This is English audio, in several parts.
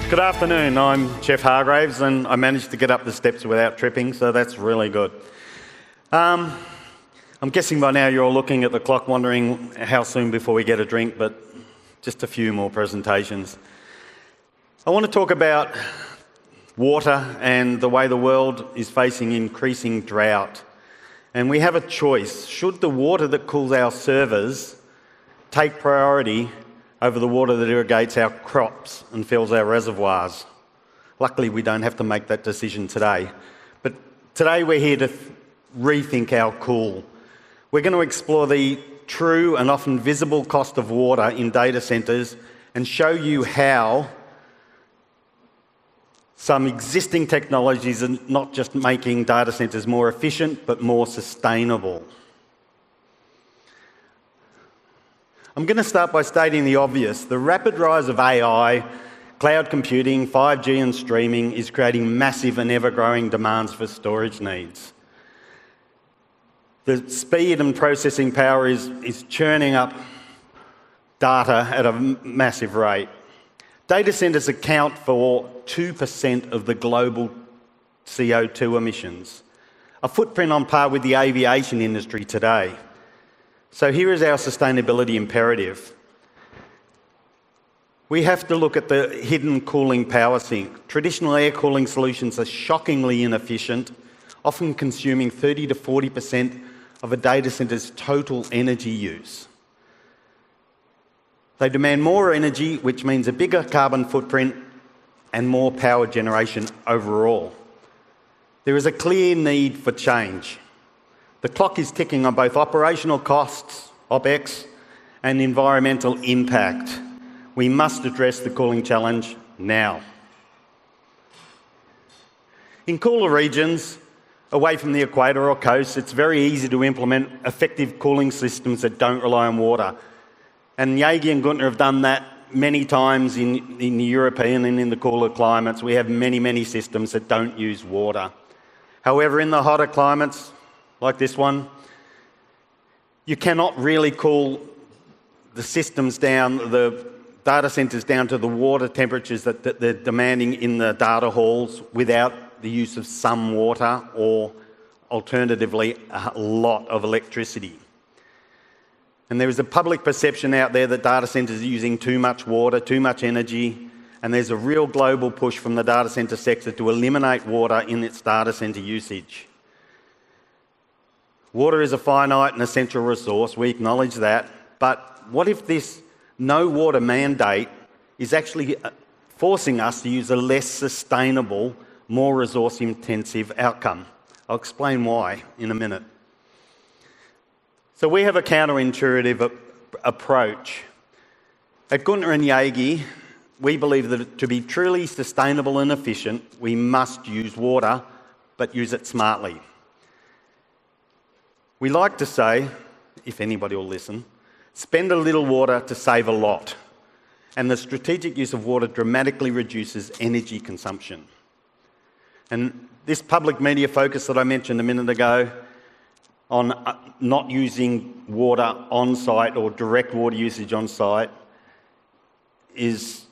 Good afternoon, I'm Jeff Hargreaves and I managed to get up the steps without tripping, so that's really good. I'm guessing by now you're all looking at the clock wondering how soon before we get a drink, but just a few more presentations. I want to talk about water and the way the world is facing increasing drought. And we have a choice. Should the water that cools our servers take priority over the water that irrigates our crops and fills our reservoirs? Luckily, we don't have to make that decision today. But today we're here to rethink our cool. We're going to explore the true and often visible cost of water in data centres and show you how some existing technologies are not just making data centres more efficient, but more sustainable. I'm going to start by stating the obvious. The rapid rise of AI, cloud computing, 5G and streaming is creating massive and ever-growing demands for storage needs. The speed and processing power is churning up data at a massive rate. Data centres account for 2% of the global CO2 emissions, a footprint on par with the aviation industry today. So here is our sustainability imperative. We have to look at the hidden cooling power sink. Traditional air cooling solutions are shockingly inefficient, often consuming 30 to 40% of a data centre's total energy use. They demand more energy, which means a bigger carbon footprint and more power generation overall. There is a clear need for change. The clock is ticking on both operational costs, OPEX, and environmental impact. We must address the cooling challenge now. In cooler regions, away from the equator or coast, it's very easy to implement effective cooling systems that don't rely on water. And Jaeggi and Güntner have done that many times in the European and in the cooler climates. We have many systems that don't use water. However, in the hotter climates, like this one, you cannot really cool the systems down, the data centres down to the water temperatures that they're demanding in the data halls without the use of some water or, alternatively, a lot of electricity. And there is a public perception out there that data centres are using too much water, too much energy, and there's a real global push from the data centre sector to eliminate water in its data centre usage. Water is a finite and essential resource, we acknowledge that, but what if this no water mandate is actually forcing us to use a less sustainable, more resource-intensive outcome? I'll explain why in a minute. So we have a counterintuitive approach. At Güntner and Jaeggi, we believe that to be truly sustainable and efficient, we must use water, but use it smartly. We like to say, if anybody will listen, spend a little water to save a lot. And the strategic use of water dramatically reduces energy consumption. And this public media focus that I mentioned a minute ago on not using water on site or direct water usage on site is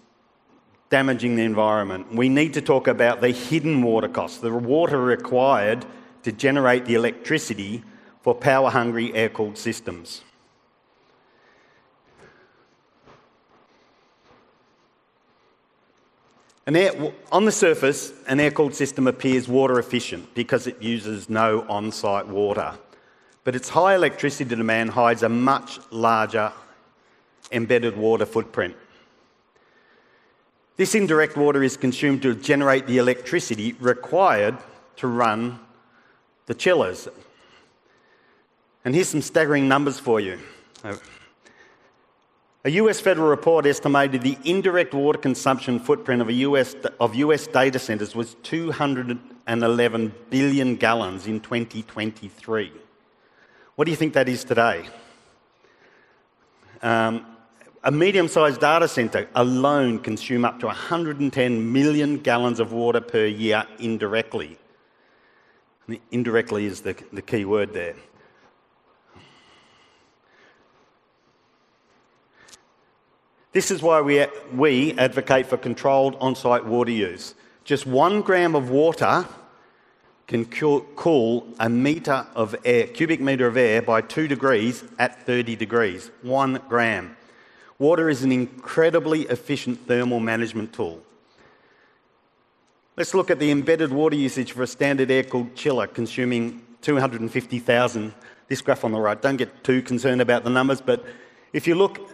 damaging the environment. We need to talk about the hidden water costs, the water required to generate the electricity for power-hungry air-cooled systems. On the surface, an air-cooled system appears water efficient because it uses no on-site water. But its high electricity demand hides a much larger embedded water footprint. This indirect water is consumed to generate the electricity required to run the chillers. And here's some staggering numbers for you. A US federal report estimated the indirect water consumption footprint of US data centres was 211 billion gallons in 2023. What do you think that is today? A medium-sized data centre alone consumes up to 110 million gallons of water per year indirectly. Indirectly is the key word there. This is why we advocate for controlled on-site water use. Just 1 gram of water can cool a metre of air, cubic metre of air by 2 degrees at 30 degrees. 1 gram. Water is an incredibly efficient thermal management tool. Let's look at the embedded water usage for a standard air-cooled chiller consuming 250,000. This graph on the right, don't get too concerned about the numbers, but if you look,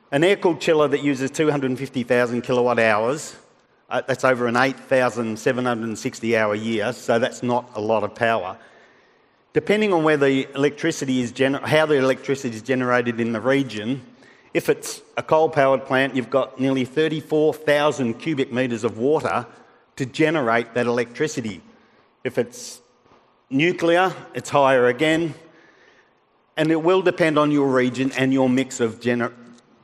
an air-cooled chiller that uses 250,000 kilowatt hours, that's over an 8,760 hour year, so that's not a lot of power. Depending on where the electricity is how the electricity is generated in the region, if it's a coal-powered plant, you've got nearly 34,000 cubic metres of water to generate that electricity. If it's nuclear, it's higher again, and it will depend on your region and your mix of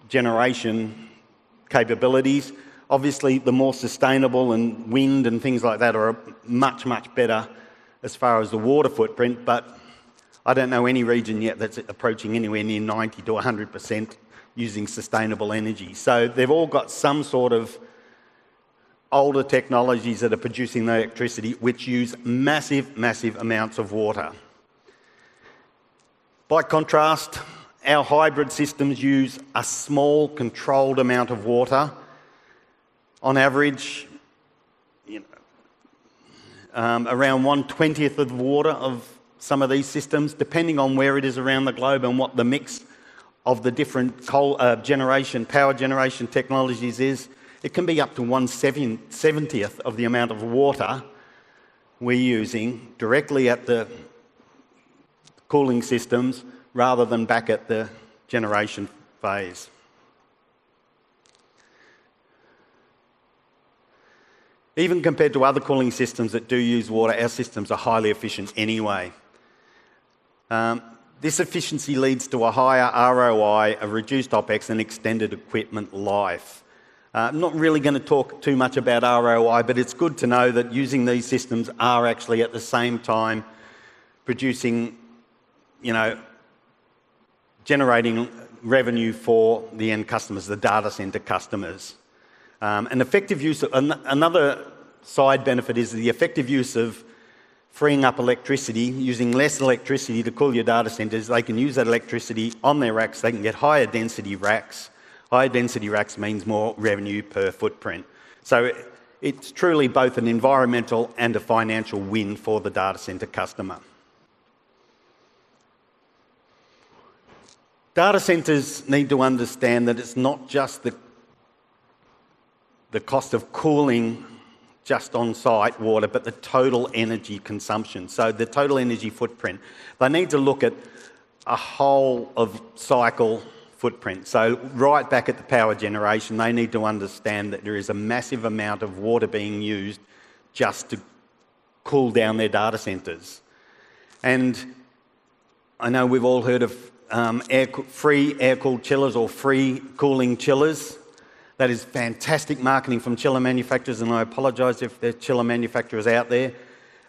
generation capabilities. Obviously, the more sustainable and wind and things like that are much, much better as far as the water footprint, but I don't know any region yet that's approaching anywhere near 90 to 100% using sustainable energy. So they've all got some sort of older technologies that are producing the electricity which use massive, massive amounts of water. By contrast, our hybrid systems use a small, controlled amount of water. On average, around 1/20th of the water of some of these systems, depending on where it is around the globe and what the mix of the different power generation technologies is. It can be up to 1/70th of the amount of water we're using directly at the cooling systems rather than back at the generation phase. Even compared to other cooling systems that do use water, our systems are highly efficient anyway. This efficiency leads to a higher ROI, a reduced OPEX and extended equipment life. I'm not really going to talk too much about ROI, but it's good to know that using these systems are actually at the same time producing, generating revenue for the end customers, the data centre customers. An effective use of, another side benefit is the effective use of freeing up electricity, using less electricity to cool your data centres. They can use that electricity on their racks. They can get higher density racks. Higher density racks means more revenue per footprint. So it's truly both an environmental and a financial win for the data centre customer. Data centres need to understand that it's not just the cost of cooling just on-site water, but the total energy consumption. So the total energy footprint. They need to look at a whole of cycle footprint. So right back at the power generation, they need to understand that there is a massive amount of water being used just to cool down their data centres. And I know we've all heard of free air-cooled chillers or free cooling chillers. That is fantastic marketing from chiller manufacturers, and I apologise if there are chiller manufacturers out there,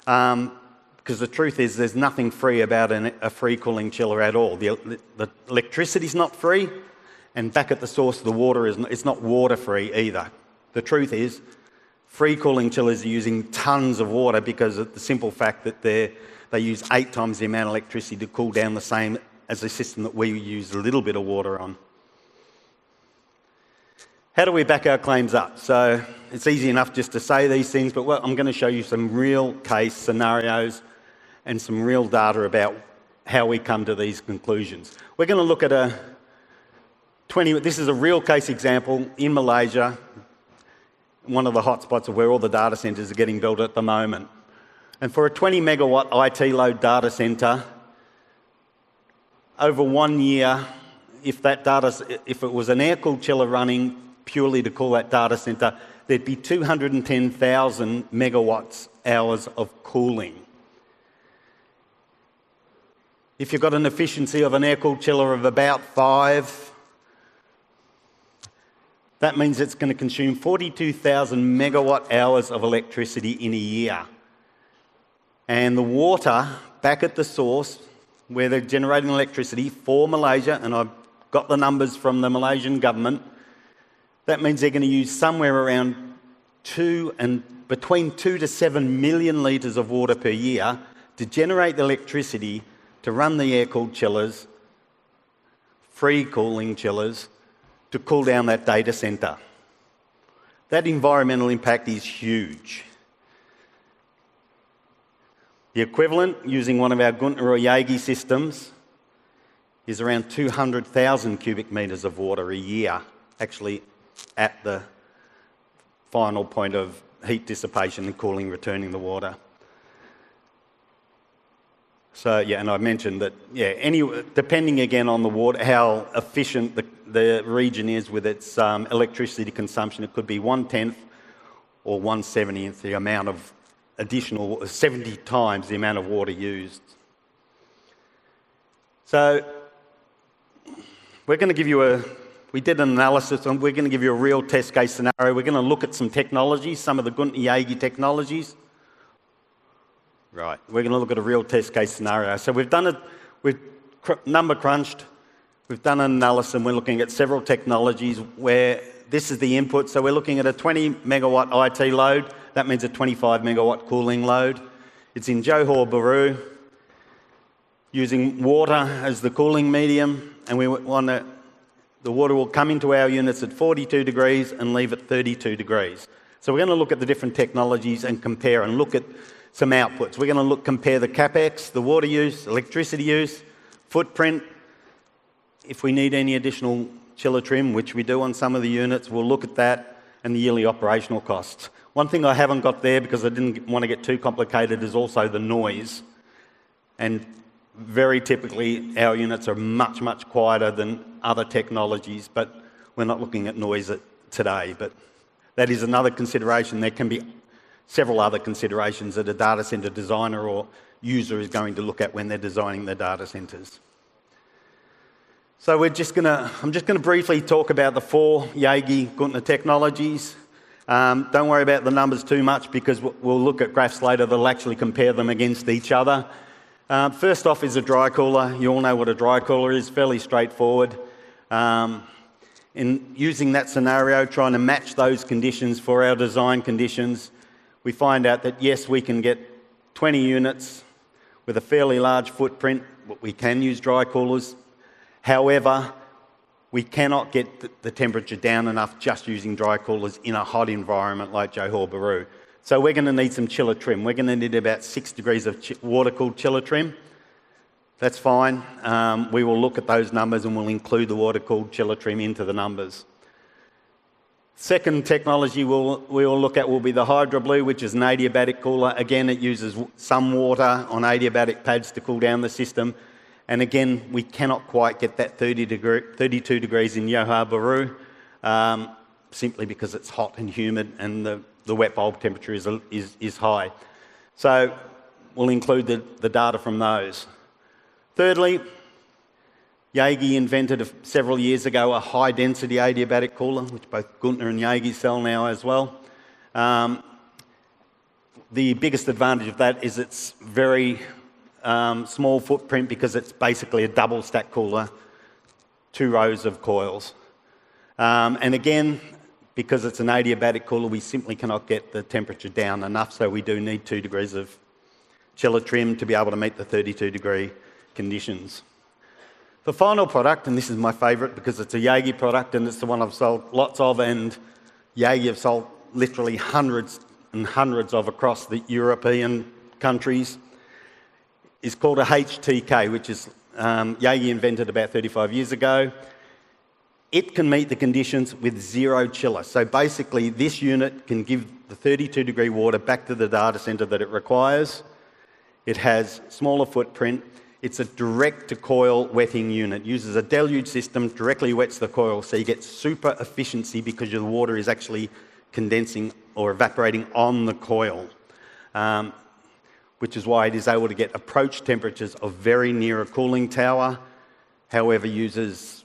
because the truth is there's nothing free about a free cooling chiller at all. The electricity's not free, and back at the source the water it's not water free either. The truth is free cooling chillers are using tons of water because of the simple fact that they use 8 times the amount of electricity to cool down the same as a system that we use a little bit of water on. How do we back our claims up? So it's easy enough just to say these things, but I'm going to show you some real case scenarios and some real data about how we come to these conclusions. We're going to look at this is a real case example in Malaysia, one of the hotspots of where all the data centres are getting built at the moment. And for a 20 megawatt IT load data centre, over 1 year, if it was an air-cooled chiller running purely to cool that data centre, there'd be 210,000 megawatts hours of cooling. If you've got an efficiency of an air-cooled chiller of about 5, that means it's going to consume 42,000 megawatt hours of electricity in a year. And the water back at the source where they're generating electricity for Malaysia, and I've got the numbers from the Malaysian government, That means they're going to use somewhere around between 2 to 7 million litres of water per year to generate the electricity to run the air-cooled chillers, free cooling chillers, to cool down that data centre. That environmental impact is huge. The equivalent, using one of our Güntner or Jaeggi systems, is around 200,000 cubic metres of water a year, actually at the final point of heat dissipation and cooling, returning the water. So, yeah, and I mentioned that, depending again on the water, how efficient the region is with its electricity consumption, it could be 1/10 or 1/70th the amount of additional, 70 times the amount of water used. So, we're going to give you we did an analysis and we're going to give you a real test case scenario. We're going to look at some technologies, some of the Güntner Jaeggi technologies. Right, we're going to look at a real test case scenario. So we've number crunched, we've done an analysis and we're looking at several technologies where this is the input. So we're looking at a 20 megawatt IT load. That means a 25 megawatt cooling load. It's in Johor Bahru, using water as the cooling medium, and we want the water will come into our units at 42 degrees and leave at 32 degrees. So we're going to look at the different technologies and compare and look at some outputs. We're going to compare the capex, the water use, electricity use, footprint. If we need any additional chiller trim, which we do on some of the units, we'll look at that, and the yearly operational costs. One thing I haven't got there because I didn't want to get too complicated is also the noise. And very typically, our units are much, much quieter than other technologies, but we're not looking at noise today. But that is another consideration. There can be several other considerations that a data centre designer or user is going to look at when they're designing their data centres. So I'm just going to briefly talk about the 4 Jaeggi Güntner technologies. Don't worry about the numbers too much because we'll look at graphs later that'll actually compare them against each other. First off is a dry cooler. You all know what a dry cooler is, fairly straightforward. In using that scenario, trying to match those conditions for our design conditions, we find out that yes, we can get 20 units with a fairly large footprint. We can use dry coolers. However, we cannot get the temperature down enough just using dry coolers in a hot environment like Johor Bahru. So we're going to need some chiller trim. We're going to need about 6 degrees of water-cooled chiller trim. That's fine. We will look at those numbers and we'll include the water-cooled chiller trim into the numbers. Second technology we'll look at will be the HydroBlue, which is an adiabatic cooler. Again, it uses some water on adiabatic pads to cool down the system. And again, we cannot quite get that 32 degrees in Johor Bahru, simply because it's hot and humid and the wet bulb temperature is high. So we'll include the data from those. Thirdly, Jaeggi invented several years ago a high-density adiabatic cooler, which both Güntner and Jaeggi sell now as well. The biggest advantage of that is it's very small footprint because it's basically a double stack cooler, 2 rows of coils. And again, because it's an adiabatic cooler, we simply cannot get the temperature down enough, so we do need 2 degrees of chiller trim to be able to meet the 32 degree conditions. The final product, and this is my favourite because it's a Jaeggi product and it's the one I've sold lots of, and Jaeggi have sold literally hundreds and hundreds of across the European countries, is called a HTK, which is Jaeggi invented about 35 years ago. It can meet the conditions with 0 chiller. So basically, this unit can give the 32 degree water back to the data centre that it requires. It has smaller footprint. It's a direct-to-coil wetting unit. It uses a deluge system, directly wets the coil, so you get super efficiency because the water is actually condensing or evaporating on the coil, which is why it is able to get approach temperatures of very near a cooling tower. However, uses,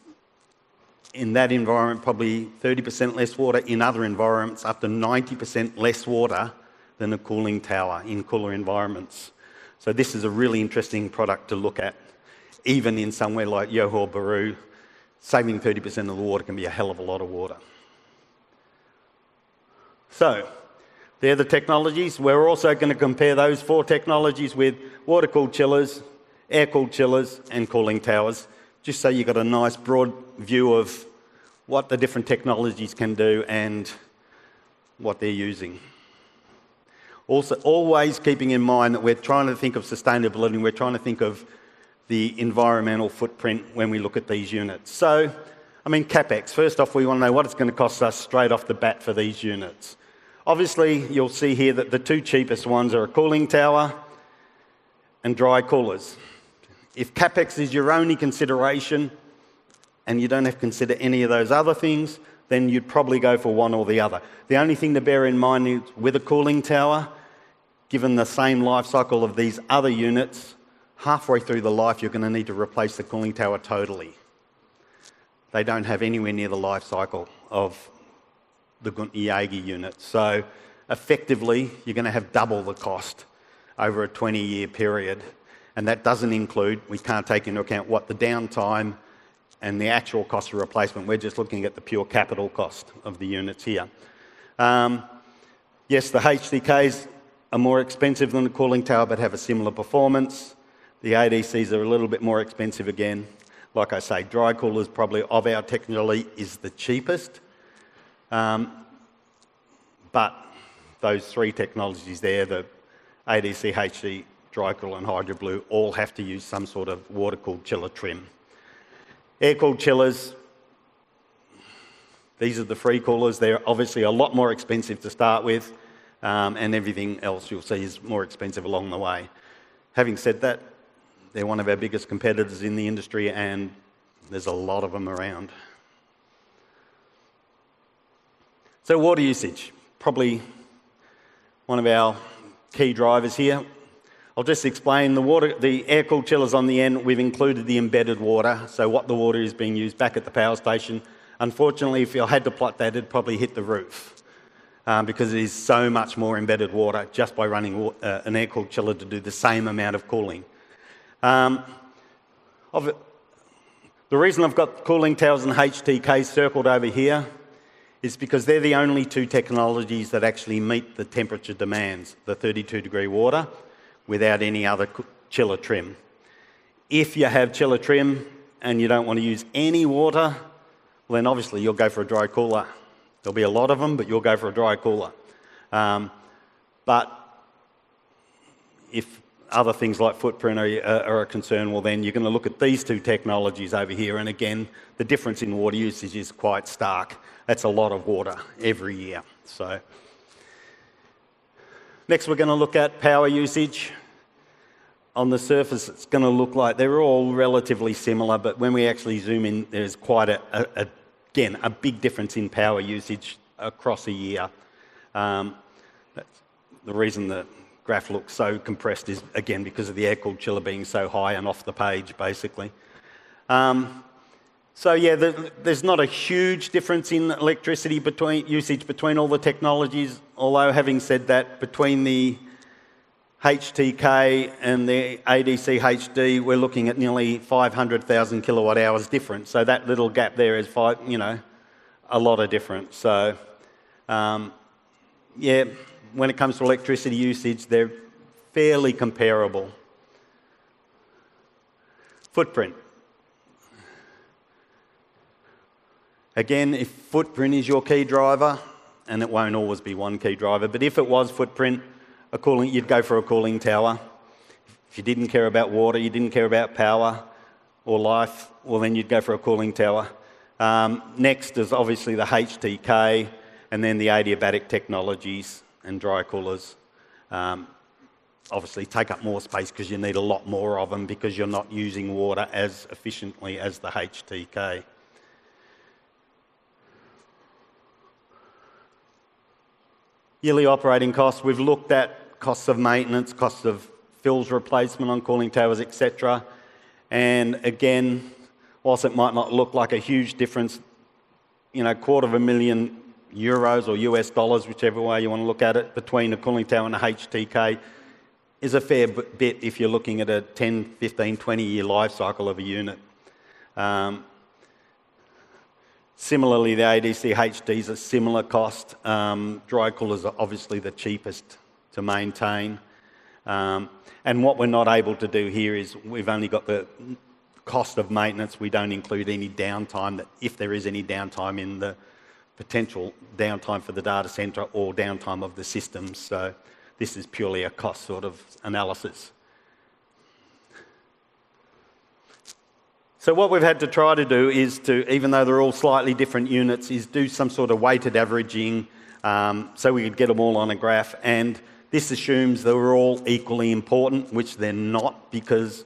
in that environment, probably 30% less water. In other environments, up to 90% less water than a cooling tower in cooler environments. So this is a really interesting product to look at. Even in somewhere like Johor Bahru, saving 30% of the water can be a hell of a lot of water. So, they're the technologies. We're also going to compare those 4 technologies with water-cooled chillers, air-cooled chillers, and cooling towers, just so you've got a nice broad view of what the different technologies can do and what they're using. Also, always keeping in mind that we're trying to think of sustainability and we're trying to think of the environmental footprint when we look at these units. So, I mean, CapEx. First off, we want to know what it's going to cost us straight off the bat for these units. Obviously, you'll see here that the 2 cheapest ones are a cooling tower and dry coolers. If CapEx is your only consideration and you don't have to consider any of those other things, then you'd probably go for one or the other. The only thing to bear in mind is with a cooling tower, given the same life cycle of these other units, halfway through the life you're going to need to replace the cooling tower totally. They don't have anywhere near the life cycle of the Güntner Jaeggi units. So effectively, you're going to have double the cost over a 20-year period. And that doesn't include, we can't take into account what the downtime and the actual cost of replacement. We're just looking at the pure capital cost of the units here. Yes, the HTKs are more expensive than the cooling tower, but have a similar performance. The ADCs are a little bit more expensive again. Like I say, dry coolers probably of our technology is the cheapest. But those 3 technologies there, the ADC, HT, dry cooler and hydro blue, all have to use some sort of water-cooled chiller trim. Air-cooled chillers, these are the free coolers. They're obviously a lot more expensive to start with, and everything else you'll see is more expensive along the way. Having said that, they're one of our biggest competitors in the industry, and there's a lot of them around. So water usage, probably one of our key drivers here. I'll just explain the air-cooled chillers on the end. We've included the embedded water, so what the water is being used back at the power station. Unfortunately, if you had to plot that, it'd probably hit the roof because it is so much more embedded water just by running an air-cooled chiller to do the same amount of cooling. The reason I've got cooling towers and HTKs circled over here is because they're the only 2 technologies that actually meet the temperature demands, the 32-degree water, without any other chiller trim. If you have chiller trim and you don't want to use any water, well then obviously you'll go for a dry cooler. There'll be a lot of them, but you'll go for a dry cooler. But if other things like footprint are a concern, well then you're going to look at these 2 technologies over here, and again, the difference in water usage is quite stark. That's a lot of water every year. So, next we're going to look at power usage. On the surface, it's going to look like they're all relatively similar, but when we actually zoom in, there's quite again, a big difference in power usage across a year. That's the reason the graph looks so compressed is, again, because of the air-cooled chiller being so high and off the page, basically. So yeah, there's not a huge difference in electricity usage between all the technologies, although having said that, between the HTK and the ADC HD, we're looking at nearly 500,000 kilowatt hours difference. So that little gap there is a lot of difference. So yeah, when it comes to electricity usage, they're fairly comparable. Footprint. Again, if footprint is your key driver, and it won't always be one key driver, but if it was footprint, you'd go for a cooling tower. If you didn't care about water, you didn't care about power or life, well then you'd go for a cooling tower. Next is obviously the HTK, and then the Adiabatic technologies and dry coolers. Obviously take up more space because you need a lot more of them because you're not using water as efficiently as the HTK. Yearly operating costs, we've looked at costs of maintenance, costs of fills replacement on cooling towers, etc. And again, whilst it might not look like a huge difference, €250,000 or US dollars, whichever way you want to look at it, between a cooling tower and a HTK is a fair bit if you're looking at a 10, 15, 20-year life cycle of a unit. Similarly, the ADC HDs are similar cost. Dry coolers are obviously the cheapest to maintain. And what we're not able to do here is we've only got the cost of maintenance. We don't include any downtime, that if there is any downtime in the potential downtime for the data centre or downtime of the systems. So this is purely a cost sort of analysis. So what we've had to try to do is to, even though they're all slightly different units, is do some sort of weighted averaging so we could get them all on a graph. And this assumes they're all equally important, which they're not, because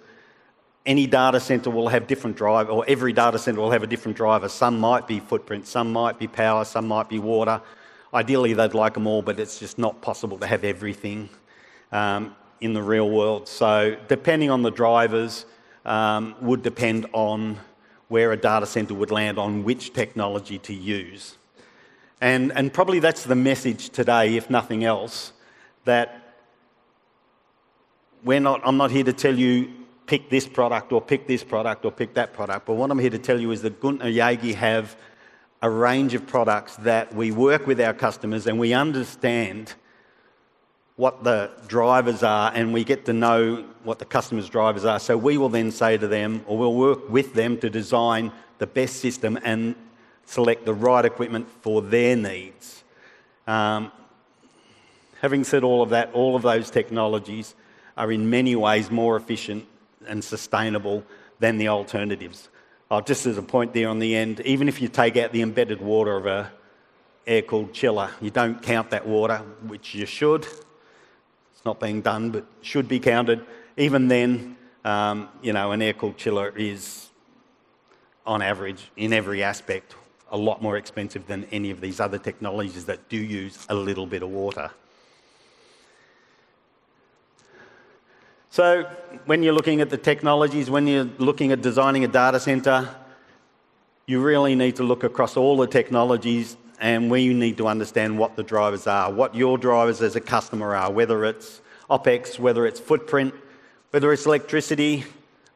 any data centre will have different drive, or every data centre will have a different driver. Some might be footprint, some might be power, some might be water. Ideally, they'd like them all, but it's just not possible to have everything in the real world. So depending on the drivers, would depend on where a data centre would land on which technology to use. And probably that's the message today, if nothing else, that I'm not here to tell you pick this product or pick this product or pick that product, but what I'm here to tell you is that Güntner Jaeggi have a range of products that we work with our customers and we understand what the drivers are, and we get to know what the customer's drivers are. So we will then say to them, or we'll work with them to design the best system and select the right equipment for their needs. Having said all of that, all of those technologies are in many ways more efficient and sustainable than the alternatives. Just as a point there on the end, even if you take out the embedded water of an air-cooled chiller, you don't count that water, which you should. Not being done, but should be counted. Even then, an air-cooled chiller is, on average, in every aspect, a lot more expensive than any of these other technologies that do use a little bit of water. So when you're looking at the technologies, when you're looking at designing a data centre, you really need to look across all the technologies, and we need to understand what the drivers are, what your drivers as a customer are, whether it's OPEX, whether it's footprint, whether it's electricity,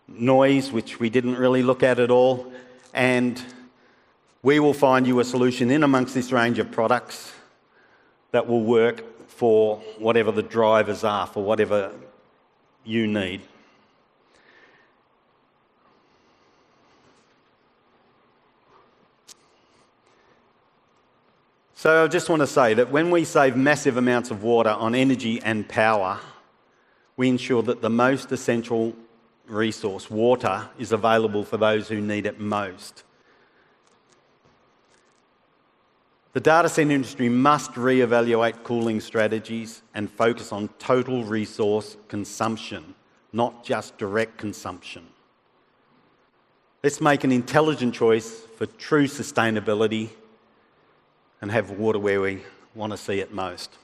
noise, which we didn't really look at all, and we will find you a solution in amongst this range of products that will work for whatever the drivers are, for whatever you need. So I just want to say that when we save massive amounts of water on energy and power, we ensure that the most essential resource, water, is available for those who need it most. The data centre industry must reevaluate cooling strategies and focus on total resource consumption, not just direct consumption. Let's make an intelligent choice for true sustainability and have water where we want to see it most.